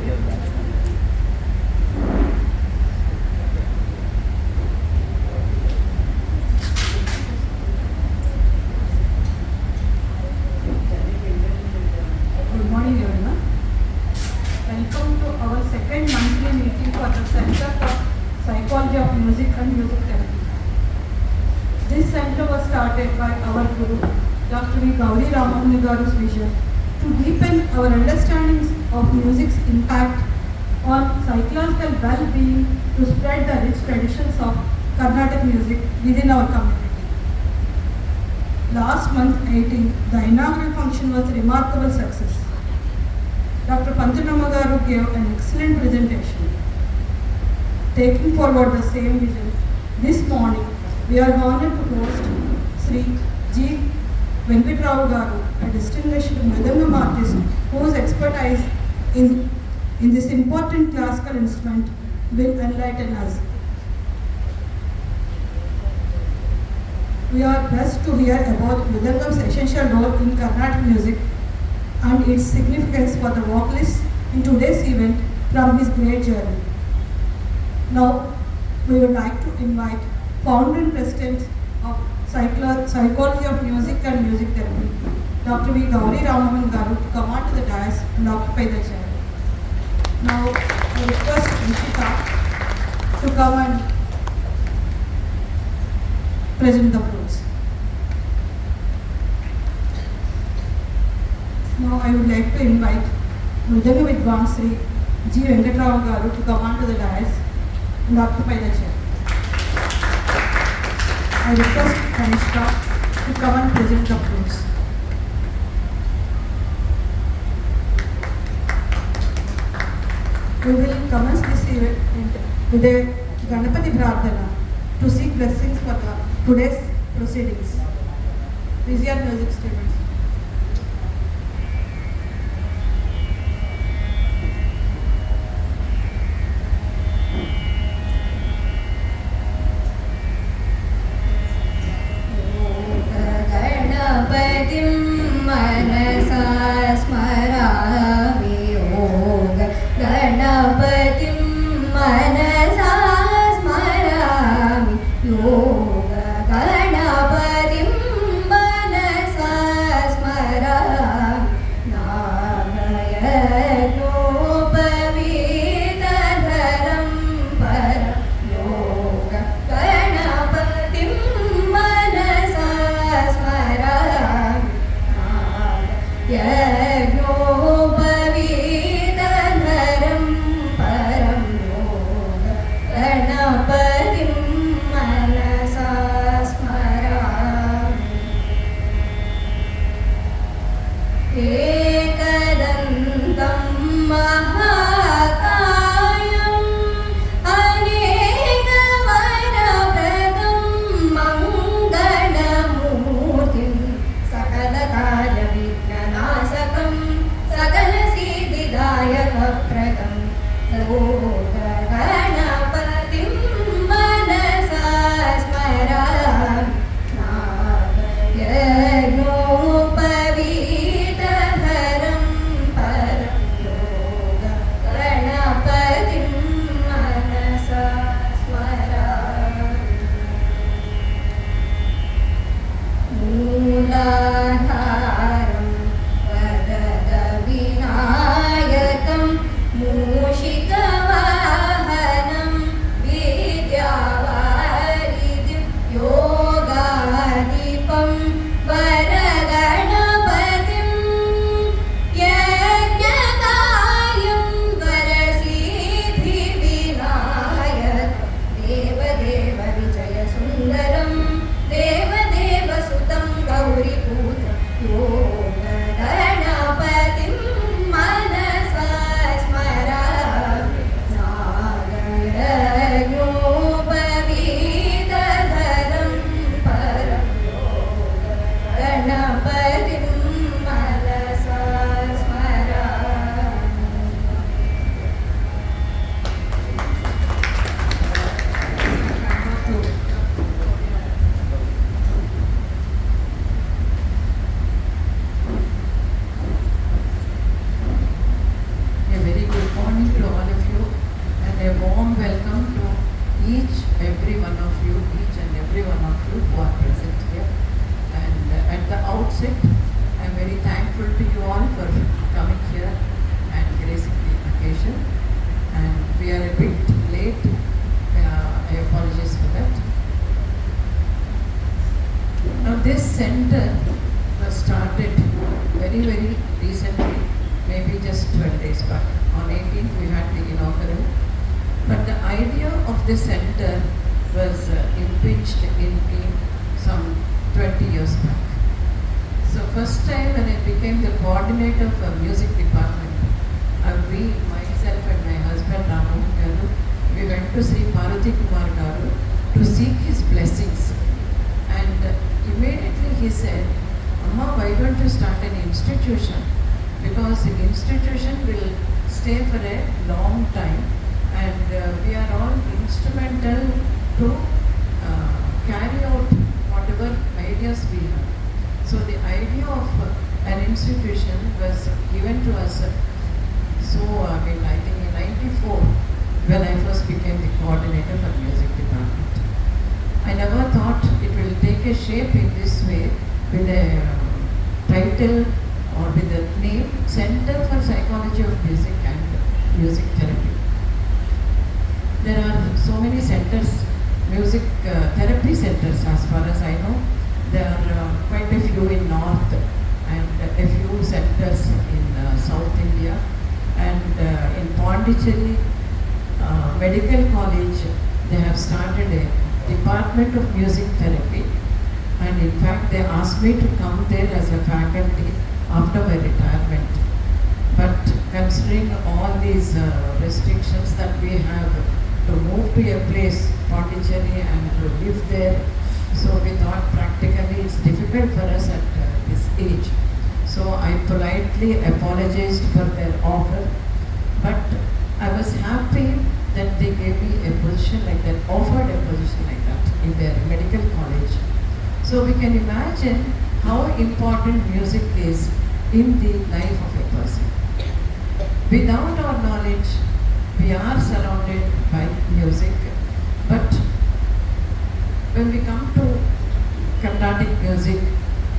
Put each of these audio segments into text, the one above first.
Good morning, everyone. Welcome to our second monthly meeting for the Center for Psychology of Music and Music Therapy. This center was started by our Guru, Dr. V. Gauri Ramanujan Garu's vision to deepen our understandings of music's impact on psychological well-being, to spread the rich traditions of Carnatic music within our community. Last month 18, the inaugural function was a remarkable success. Dr. Panjanamma Garu gave an excellent presentation. Taking forward the same vision, this morning we are honored to host Sri G. Venkatrao Garu, a distinguished Mridangam artist whose expertise in this important classical instrument will enlighten us. We are blessed to hear about Mridangam's essential role in Carnatic music and its significance for the vocalists in today's event from his great journey. Now, we would like to invite founder and president of Psychology of Music and Music Therapy, Dr. V. Gauri Ramanujan Garu, to come onto the dais and occupy the chair. Now, I request Nishita to come and present the fruits. Now, I would like to invite Mridanga Vidwan Sri G. Venkatrao Garu to come onto the dais and occupy the chair. I request Kanishka to come and present the fruits. We will commence this event with a Ganapati Prarthana to seek blessings for today's proceedings. These are music students. days back. On 18th we had the inaugural. But the idea of the center was impinged in me some 20 years back. So first time when I became the coordinator for music department, we, myself and my husband Ramu Garu, we went to see Parvati Kumar Garu to seek his blessings. And immediately he said, Amma, why don't you start an institution? Because the institution will stay for a long time, and we are all instrumental to carry out whatever ideas we have. So the idea of an institution was given to us I think in 94 when I first became the coordinator for music department. I never thought it will take a shape in this way with a title or with the name Center for Psychology of Music and Music Therapy. There are so many centers, music therapy centers as far as I know. There are quite a few in North and a few centers in South India, and in Pondicherry Medical College they have started a Department of Music Therapy, and in fact they asked me to come there as a faculty after my retirement. But considering all these restrictions that we have to move to a place, Pondicherry, and to live there, so we thought practically it's difficult for us at this age. So I politely apologized for their offer, but I was happy that they gave me a position like that, offered a position like that in their medical college. So we can imagine how important music is in the life of a person. Without our knowledge, we are surrounded by music, but when we come to Carnatic music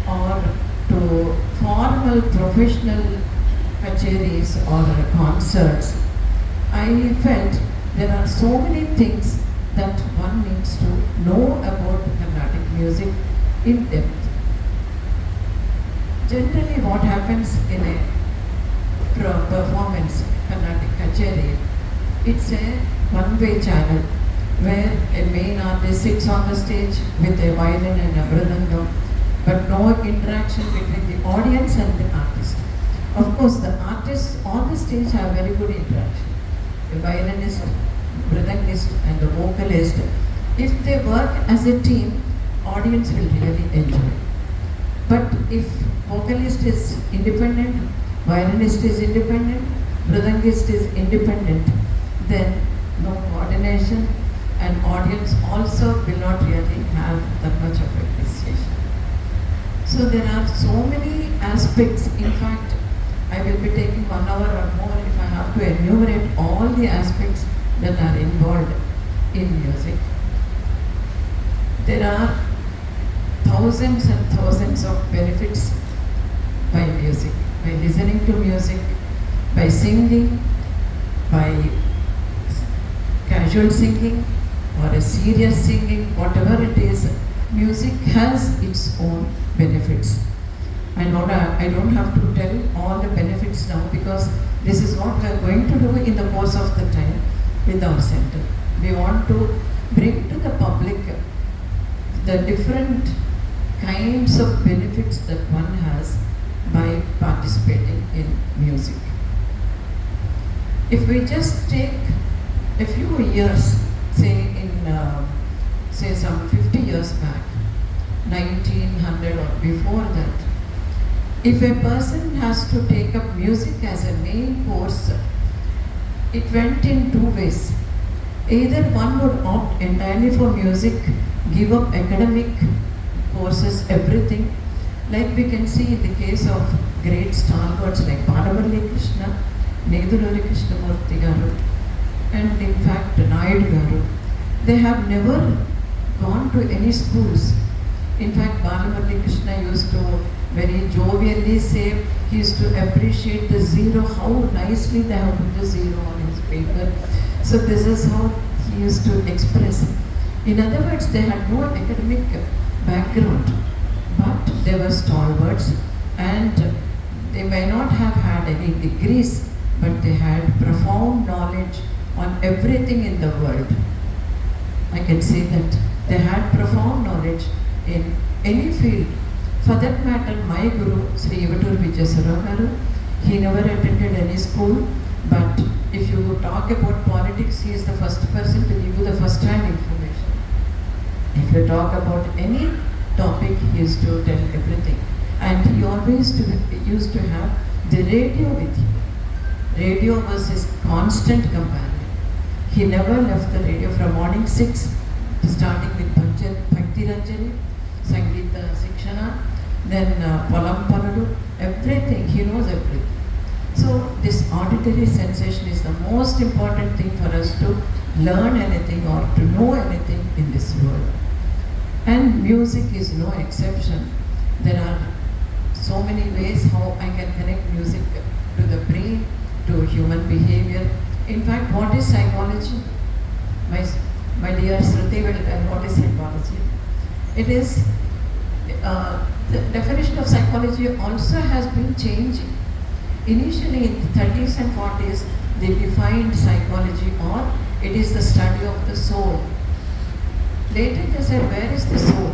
or to formal professional kacheris or concerts, I felt there are so many things that one needs to know about Carnatic music in depth. Generally what happens in a performance, Carnatic kacheri, it's a one-way channel where a main artist sits on the stage with a violin and a mridangam, but no interaction between the audience and the artist. Of course, the artists on the stage have very good interaction. The violinist, mridangist and the vocalist, if they work as a team, audience will really enjoy. But if vocalist is independent, violinist is independent, mridangist is independent, then no coordination, and audience also will not really have that much of appreciation. So there are so many aspects. In fact, I will be taking 1 hour or more if I have to enumerate all the aspects that are involved in music. There are thousands and thousands of benefits by music, by listening to music, by singing, by casual singing or a serious singing, whatever it is, music has its own benefits. I don't have to tell all the benefits now because this is what we are going to do in the course of the time with our center. We want to bring to the public the different kinds of benefits that one has by participating in music. If we just take a few years, say some 50 years back, 1900 or before that, if a person has to take up music as a main course, it went in two ways. Either one would opt entirely for music, give up academic courses, everything, like we can see in the case of great stalwarts like Padavalli Krishna, Neduluri Krishnamurti Garu, and in fact Nayudu Garu. They have never gone to any schools. In fact, Padavalli Krishna used to very jovially say, he used to appreciate the zero, how nicely they have put the zero on his paper. So this is how he used to express. In other words, they had no academic background, but they were stalwarts, and they may not have had any degrees, but they had profound knowledge on everything in the world. I can say that they had profound knowledge in any field. For that matter, my guru, Sri Ivatur Vijayasura Garu, he never attended any school, but if you talk about politics, he is the first person to give you the first-hand information. If you talk about any topic, he used to tell everything. And he always used to have the radio with him. Radio was his constant companion. He never left the radio from morning 6, starting with Bhakti Ranjani, Sangeeta Sikshana, then Palam Paralu, everything. He knows everything. So this auditory sensation is the most important thing for us to learn anything or to know anything in this world. And music is no exception. There are so many ways how I can connect music to the brain, to human behavior. In fact, what is psychology? My dear Shruti will tell what is psychology. It is, the definition of psychology also has been changing. Initially in the 30s and 40s, they defined psychology or it is the study of the soul. Later they said, where is the soul?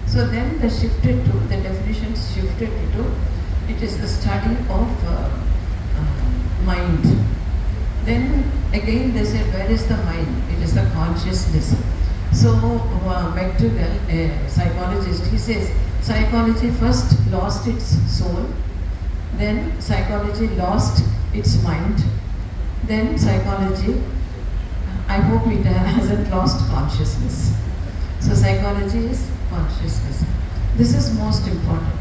So then they shifted to, the definition shifted to, it is the study of mind. Then again they said, where is the mind? It is the consciousness. So McDougall, a psychologist, he says, psychology first lost its soul, then psychology lost its mind, then psychology, I hope it hasn't lost consciousness. So psychology is consciousness. This is most important.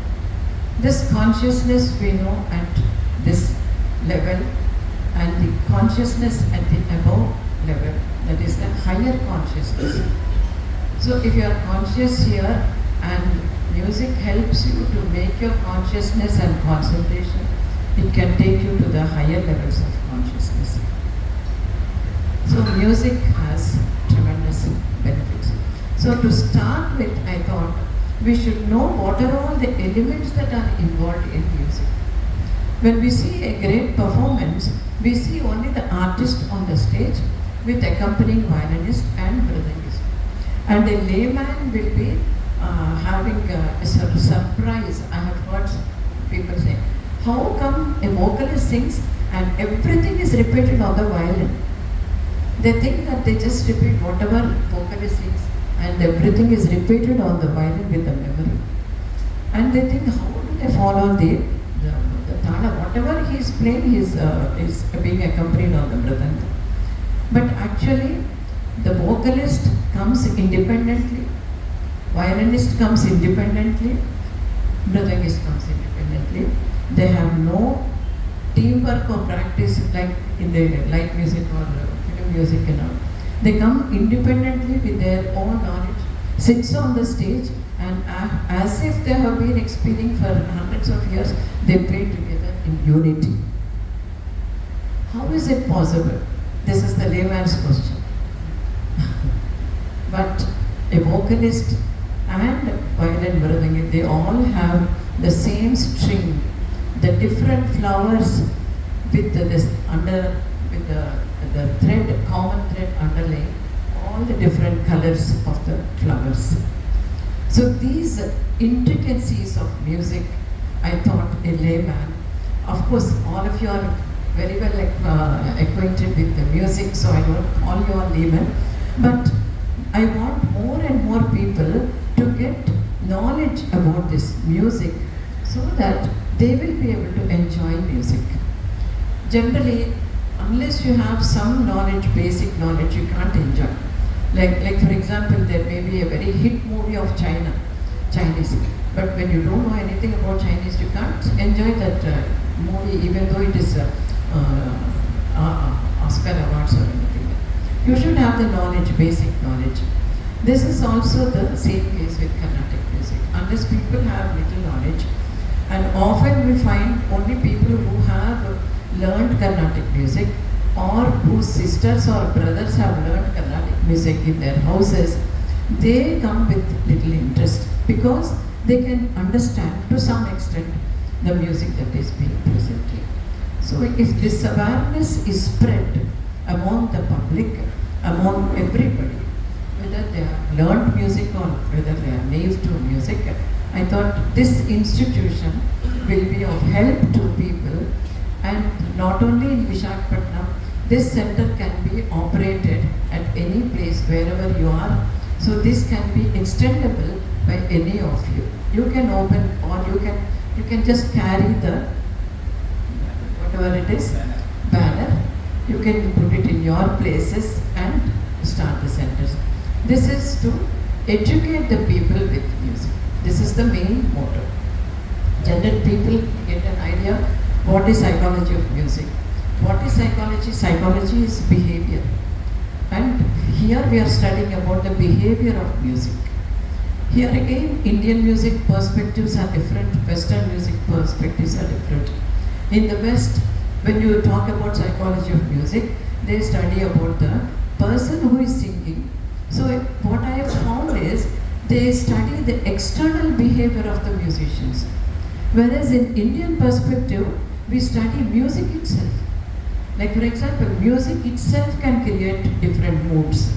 This consciousness we know at this level, and the consciousness at the above level, that is the higher consciousness. So if you are conscious here and music helps you to make your consciousness and concentration, it can take you to the higher levels of consciousness. So music has tremendous benefits. So to start with, I thought we should know what are all the elements that are involved in music. When we see a great performance, we see only the artist on the stage with accompanying violinist and mridangist. And a layman will be having a sort of surprise. I have heard people say, how come a vocalist sings and everything is repeated on the violin? They think that they just repeat whatever vocalist sings and everything is repeated on the violin with the memory. And they think, how do they follow the thala? Whatever he is playing is being accompanied on the mridanga. But actually, the vocalist comes independently, violinist comes independently, mridangist comes independently. They have no teamwork or practice like in the light music or film music and all. They come independently with their own knowledge, sits on the stage, and as if they have been experiencing for hundreds of years, they play together in unity. How is it possible? This is the layman's question. But a vocalist and violin mridanga, they all have the same string, the different flowers with the thread, common thread underlying, all the different colors of the flowers. So these intricacies of music, I thought a layman, of course all of you are very well acquainted with the music, so I don't call you a layman, but I want more and more people to get knowledge about this music so that they will be able to enjoy music. Generally, unless you have some knowledge, basic knowledge, you can't enjoy. Like for example, there may be a very hit movie of Chinese, but when you don't know anything about Chinese, you can't enjoy that movie even though it is Oscar awards or anything. You should have the knowledge, basic knowledge. This is also the same case with Carnatic music. Unless people have little knowledge, and often we find only people who have learned Carnatic music or whose sisters or brothers have learned Carnatic music in their houses, they come with little interest because they can understand to some extent the music that is being presented. So if this awareness is spread among the public, among everybody, whether they have learned music or whether they are naive to music, I thought this institution will be of help to people, and not only in Visakhapatnam, this center can be operated at any place wherever you are. So this can be extendable by any of you. You can open, or you can just carry the whatever it is banner. You can put it in your places and start the centers. This is to educate the people with music. This is the main motto. General people get an idea what is psychology of music. What is psychology? Psychology is behavior. And here we are studying about the behavior of music. Here again, Indian music perspectives are different, Western music perspectives are different. In the West, when you talk about psychology of music, they study about the person who is singing. So what I have found is, they study the external behavior of the musicians. Whereas in Indian perspective, we study music itself. Like for example, music itself can create different moods.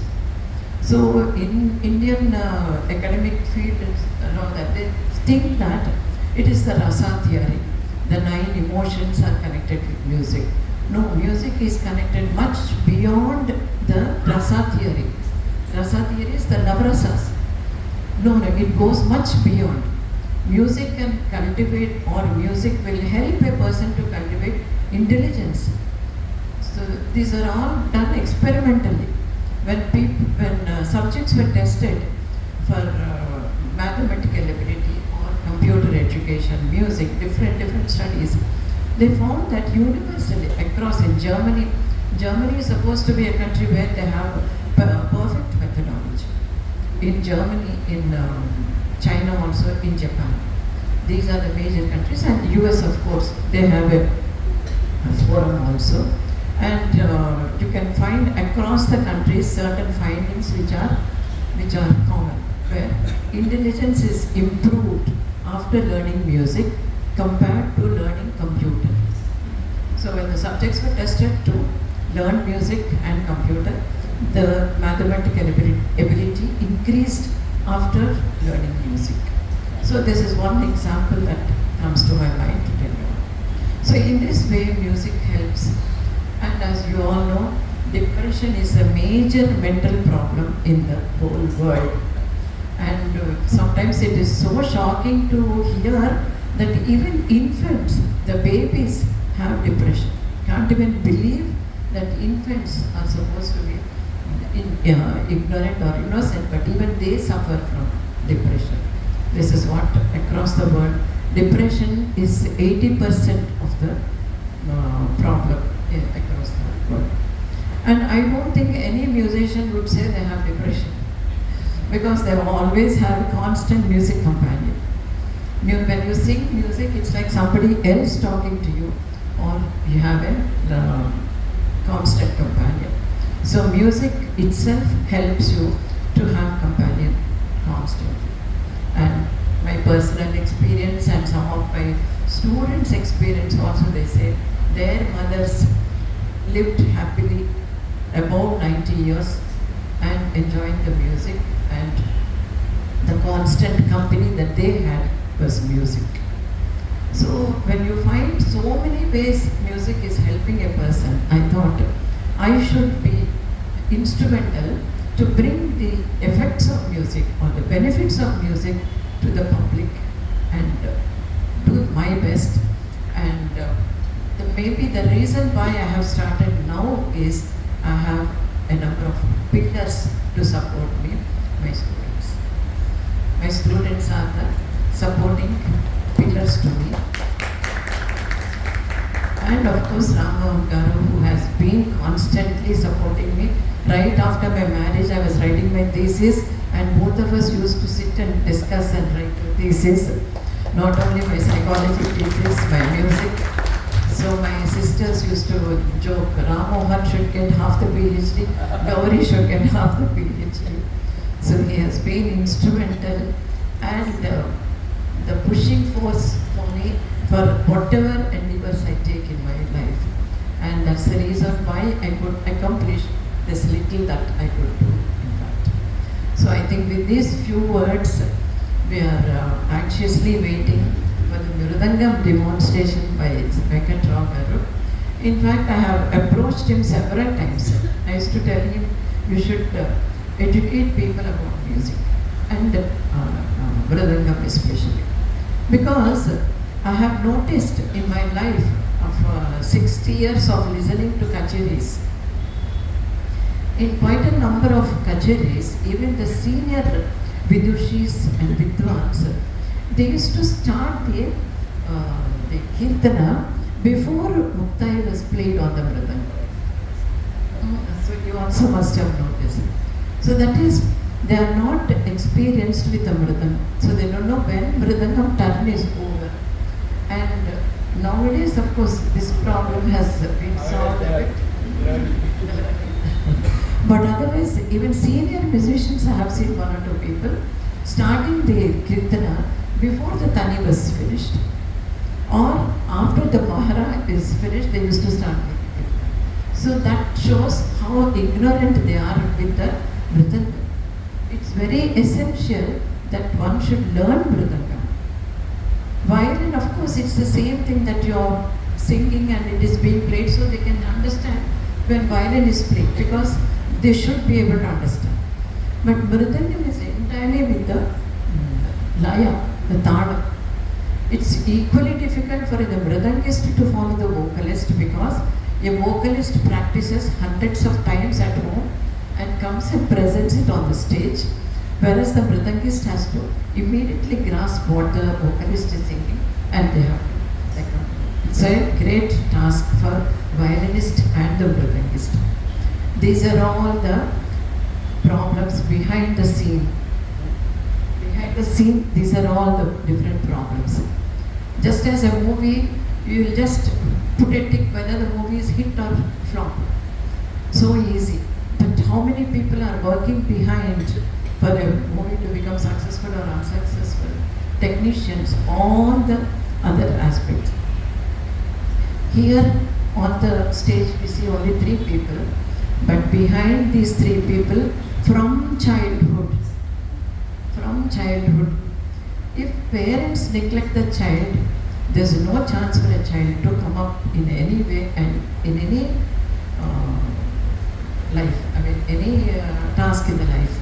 So in Indian academic field, that they think that it is the rasa theory. The 9 emotions are connected with music. No, music is connected much beyond the rasa theory. Rasa theory is the navrasas. No, it goes much beyond. Music can cultivate, or music will help a person to cultivate intelligence. So these are all done experimentally. When subjects were tested for mathematical ability or computer education, music, different studies, they found that universally across in Germany is supposed to be a country where they have perfect methodology. In Germany, in China also, in Japan. These are the major countries, and US of course, they have a forum also. And you can find across the countries certain findings which are common, where intelligence is improved after learning music compared to learning computer. So when the subjects were tested to learn music and computer, the mathematical ability increased after learning music. So this is one example that comes to my mind to tell you. So in this way, music helps. And as you all know, depression is a major mental problem in the whole world. And sometimes it is so shocking to hear that even infants, the babies, have depression. Can't even believe that infants are supposed to be ignorant or innocent, but even they suffer from depression. This is what across the world, depression is 80% of the problem across the world. And I don't think any musician would say they have depression, because they always have a constant music companion. When you sing music, it's like somebody else talking to you, or you have a constant companion. So music itself helps you to have companion constantly. And my personal experience and some of my students' experience also, they say their mothers lived happily above 90 years and enjoying the music, and the constant company that they had was music. So when you find so many ways music is helping a person, I thought I should be instrumental to bring the effects of music or the benefits of music to the public, and do my best. And maybe the reason why I have started now is I have a number of pillars to support me, my students. My students are the supporting pillars to me. And of course, Rama Garu, who has been constantly supporting me. Right after my marriage, I was writing my thesis, and both of us used to sit and discuss and write the thesis. Not only my psychology thesis, my music. So my sisters used to joke, Ram Mohan should get half the PhD, Gauri should get half the PhD. So he has been instrumental and the pushing force for me for whatever endeavors I take in my life. and that's the reason why I could accomplish this little that I could do, in fact. So I think with these few words, we are anxiously waiting for the Mridangam demonstration by Venkatrao Garu. In fact, I have approached him several times. I used to tell him, you should educate people about music and Mridangam especially. Because I have noticed in my life of 60 years of listening to kacheris, in quite a number of kacheris, even the senior vidushis and vidwans, they used to start the kirtana before Muktai was played on the mridangam. So you also must have noticed. So that is, they are not experienced with the mridangam. So they don't know when mridangam turn is over. And nowadays, of course, this problem has been solved a bit. But otherwise, even senior musicians, I have seen one or two people starting the kirtana before the tani was finished. Or after the mahara is finished, they used to start the kirtana. So that shows how ignorant they are with the mridangam. It's very essential that one should learn mridangam. Violin, of course, it's the same thing that you are singing and it is being played, so they can understand when violin is played, because they should be able to understand. But mridangam is entirely with the laya, the tada. It's equally difficult for the mridangist to follow the vocalist, because a vocalist practices hundreds of times at home and comes and presents it on the stage, whereas the mridangist has to immediately grasp what the vocalist is singing and they have to accompany. It's a great task for violinist and the mridangist. These are all the problems behind the scene. Behind the scene, these are all the different problems. Just as a movie, you will just put a tick whether the movie is hit or flop. So easy. But how many people are working behind for a movie to become successful or unsuccessful? Technicians, all the other aspects. Here on the stage we see only 3 people, but behind these 3 people, from childhood, if parents neglect the child, there's no chance for a child to come up in any way and in any life, any task in the life.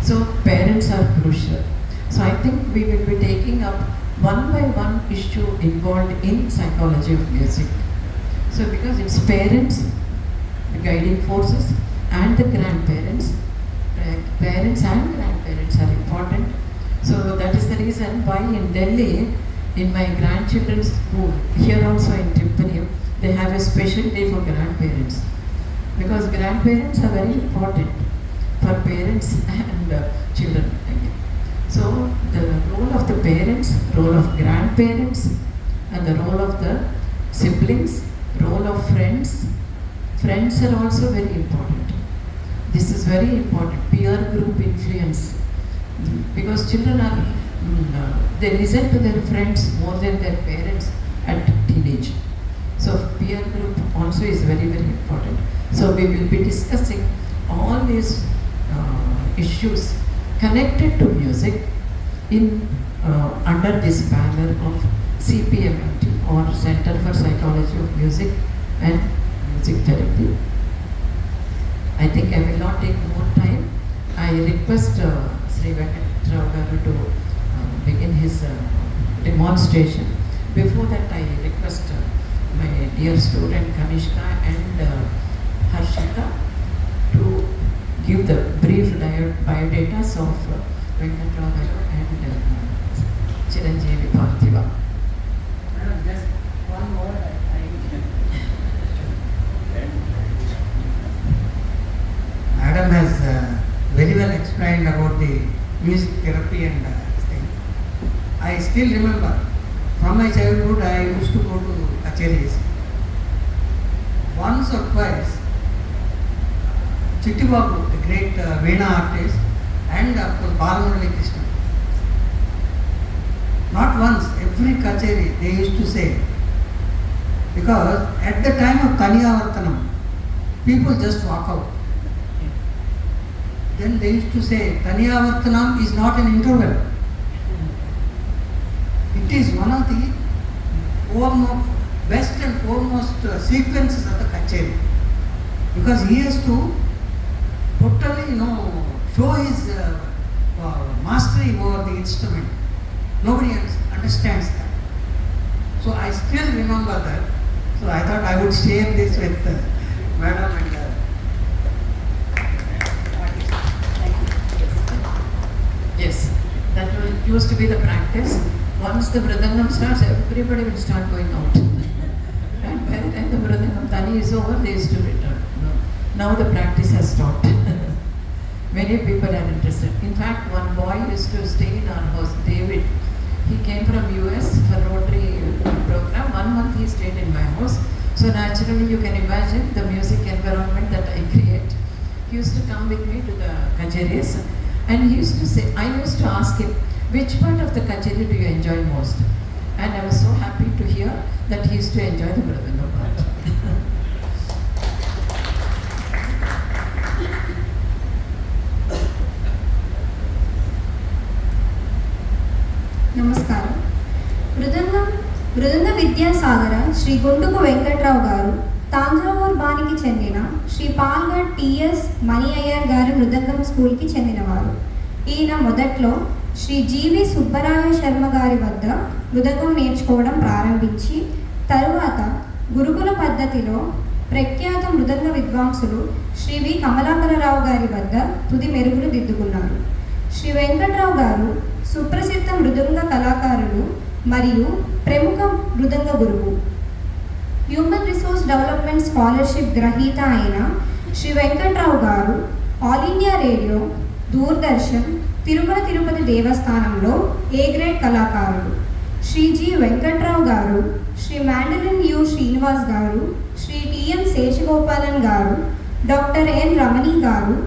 So parents are crucial. So I think we will be taking up one by one issue involved in psychology of music. So because it's parents, the guiding forces, and the grandparents, parents and grandparents are important. So that is the reason why in Delhi, in my grandchildren's school, here also in Timpani, they have a special day for grandparents. Because grandparents are very important for parents and children. So the role of the parents, role of grandparents, and the role of the siblings, role of friends. Friends are also very important. This is very important, peer group influence. Because children are, they listen to their friends more than their parents at teenage. So peer group also is very, very important. So we will be discussing all these issues connected to music in under this banner of CPMMT, or Center for Psychology of Music and Music Therapy. I think I will not take more time. I request Sri Venkatrao Garu to begin his demonstration. Before that, I request my dear student Kanishka and Harshita to give the brief biodata of Venkatrao Garu and Chiranjeevi Parthiva. Just one more. Madam has very well explained about the music therapy and thing. I still remember from my childhood I used to go to kacheris. Once or twice, Chitti Babu, the great Veena artist, and of course Balamurali Krishna. Not once, every kacheri they used to say, Because at the time of Taniyavartanam, people just walk out. Then they used to say, Taniyavartanam is not an interval. It is one of the best and foremost sequences of the Kacheri. Because he has to totally, show his mastery over the instrument. Nobody understands that. So I still remember that. So I thought I would share this with Madam and Yes, that used to be the practice. Once the Mridangam starts, everybody will start going out. And by the time the Mridangam Tani is over, they used to return. Now the practice has stopped. Many people are interested. In fact, one boy used to stay in our house, David. He came from US for Rotary program. 1 month he stayed in my house. So naturally you can imagine the music environment that I create. He used to come with me to the kacheris and he used to say, I used to ask him, which part of the kacheri do you enjoy most? And I was so happy to hear that he used to enjoy the Mridangam part. నమస్కారం. మృదంగ విద్యాసాగర శ్రీ గుండుకు వెంకట్రావు గారు తాంజావూర్ బానికి చెందిన Shri Palghar TS మణి అయ్యర్ గారి మృదంగం స్కూల్కి చెందినవారు. ఈయన మొదట్లో శ్రీ జీవి సుబ్బరాయ శర్మ గారి వద్ద మృదంగం నేర్చుకోవడం ప్రారంభించి తరువాత గురుకుల పద్ధతిలో ప్రఖ్యాత మృదంగ విద్వాంసులు శ్రీ వి కమలాకరరావు గారి వద్ద తుది మెరుగులు దిద్దుకున్నారు. శ్రీ వెంకట్రావు గారు సుప్రసిద్ధ మృదంగ కళాకారులు మరియు ప్రముఖ మృదంగ గురువు. హ్యూమన్ రిసోర్స్ డెవలప్మెంట్ స్కాలర్షిప్ గ్రహీత అయిన శ్రీ వెంకట్రావు గారు all India radio, Doordarshan, Tirumala Tirupati దేవస్థానంలో ఏ గ్రేడ్ కళాకారులు. శ్రీ జి వెంకట్రావు గారు, శ్రీ మ్యాండలిన్ యు శ్రీనివాస్ గారు, శ్రీ టిఎం శేషగోపాలన్ గారు, డాక్టర్ ఎన్ రమణి గారు,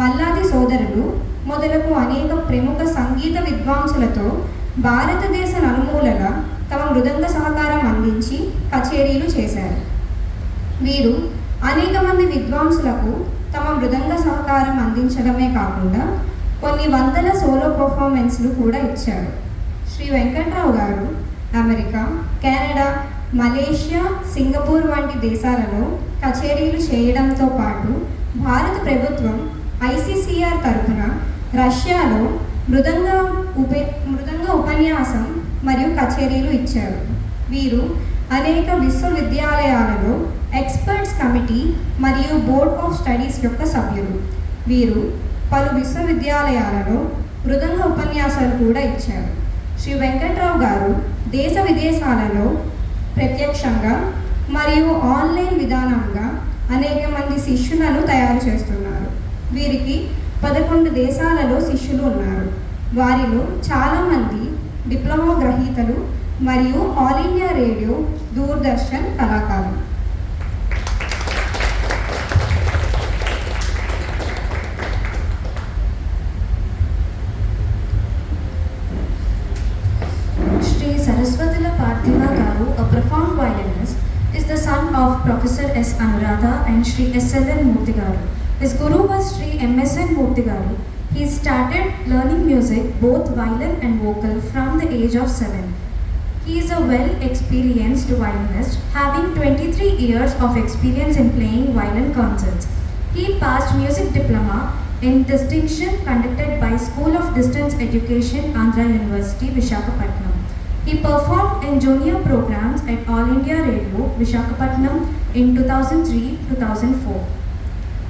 మల్లాది సోదరులు మొదలగు అనేక ప్రముఖ సంగీత విద్వాంసులతో భారతదేశ నలుమూలల తమ మృదంగ సహకారం అందించి కచేరీలు చేశారు. వీరు అనేక మంది విద్వాంసులకు తమ మృదంగ సహకారం అందించడమే కాకుండా కొన్ని వందల సోలో పర్ఫార్మెన్స్లు కూడా ఇచ్చారు. శ్రీ వెంకట్రావు గారు అమెరికా, కెనడా, మలేషియా, సింగపూర్ వంటి దేశాలలో కచేరీలు చేయడంతో పాటు భారత ప్రభుత్వం ఐసిసిఆర్ తరఫున రష్యాలో మృదంగ ఉపన్యాసం మరియు కచేరీలు ఇచ్చారు. వీరు అనేక విశ్వవిద్యాలయాలలో ఎక్స్పర్ట్స్ కమిటీ మరియు బోర్డ్ ఆఫ్ స్టడీస్ యొక్క సభ్యులు. వీరు పలు విశ్వవిద్యాలయాలలో మృదంగ ఉపన్యాసాలు కూడా ఇచ్చారు. శ్రీ వెంకట్రావు గారు దేశ విదేశాలలో ప్రత్యక్షంగా మరియు ఆన్లైన్ విధానంగా అనేక మంది శిష్యులను తయారు చేస్తున్నారు. వీరికి 11 దేశాలలో శిష్యులు ఉన్నారు. వారిలో చాలామంది డిప్లొమా గ్రహీతలు మరియు ఆల్ ఇండియా రేడియో, దూరదర్శన్ కళాకారులు. Shri Saraswatila Parthiva Garu, a profound violinist, is the son of Professor S. Anuradha and Shri S.L.N. Murthy Garu. His guru was Shri M.S.N. Murthy Garu. He started learning music, both violin and vocal, from the age of 7. He is a well-experienced violinist, having 23 years of experience in playing violin concerts. He passed music diploma in distinction conducted by School of Distance Education, Andhra University, Visakhapatnam. He performed in junior programs at All India Radio, Visakhapatnam in 2003-2004.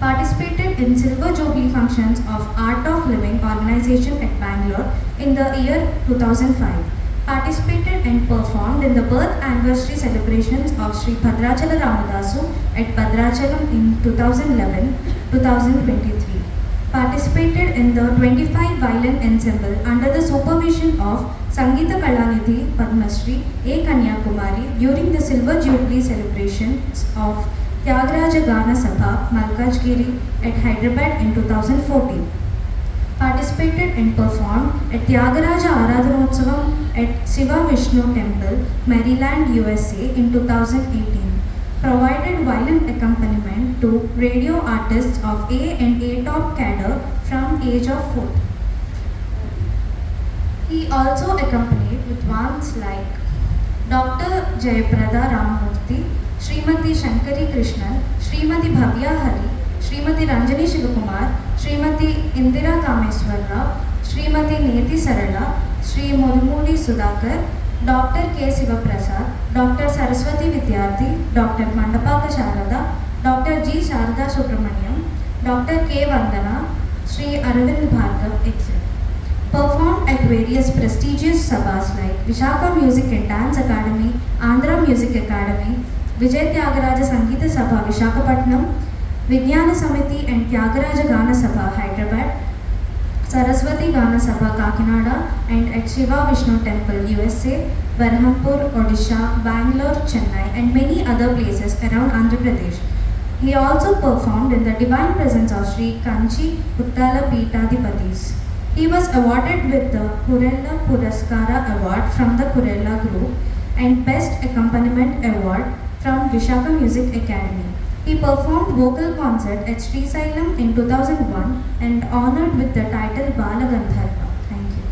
Participated in Silver Jubilee functions of Art of Living organization at Bangalore in the year 2005. Participated and performed in the birth anniversary celebrations of Sri Bhadrachala Ramadasu at Bhadrachalam in 2011-2023. Participated in the 25 violin ensemble under the supervision of Sangeeta Kalanidhi Padmashri A. Kanyakumari during the Silver Jubilee celebrations of Tyagaraja Gana Sabha, Malkajgiri at Hyderabad in 2014. participated and performed at Tyagaraja Aradhanotsavam at Shiva Vishnu Temple, Maryland, USA in 2018. Provided violin accompaniment to radio artists of A and A top cadre from age of 4. He also accompanied with ones like Dr. Jayaprada Ramamurthy, Srimati Shankari Krishnan, Srimati Bhavya Hari, Srimati Ranjani Shivakumar, Srimati Indira Kameswar Rao, Srimati Neti Sarala, Sri Modumudi Sudhakar, Dr. K. Sivaprasad, Dr. Saraswati Vidyarthi, Dr. Mandapaka Sharada, Dr. G. Sharada Subramaniam, Dr. K. Vandana, Sri Aravind Bhargav, etc. Performed at various prestigious sabhas like Vishaka Music and Dance Academy, Andhra Music Academy, Vijay Tyagaraja Sangeeta Sabha Vishakhapatnam, Vijnana Samiti and Tyagaraja Gana Sabha Hyderabad, Saraswati Gana Sabha Kakinada and at Shiva Vishnu Temple USA, Berhampur, Odisha, Bangalore, Chennai and many other places around Andhra Pradesh. He also performed in the divine presence of Sri Kanchi Uttala Peethadipatis. He was awarded with the Kurella Puraskara Award from the Kurella Group and Best Accompaniment Award from Vishaka Music Academy. He performed vocal concert at Sri Sailam in 2001 and honored with the title Bala Gandharva. Thank you.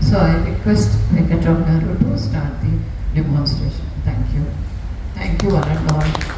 So I request Venkatrav Garu to start the demonstration. Thank you. Thank you one and all.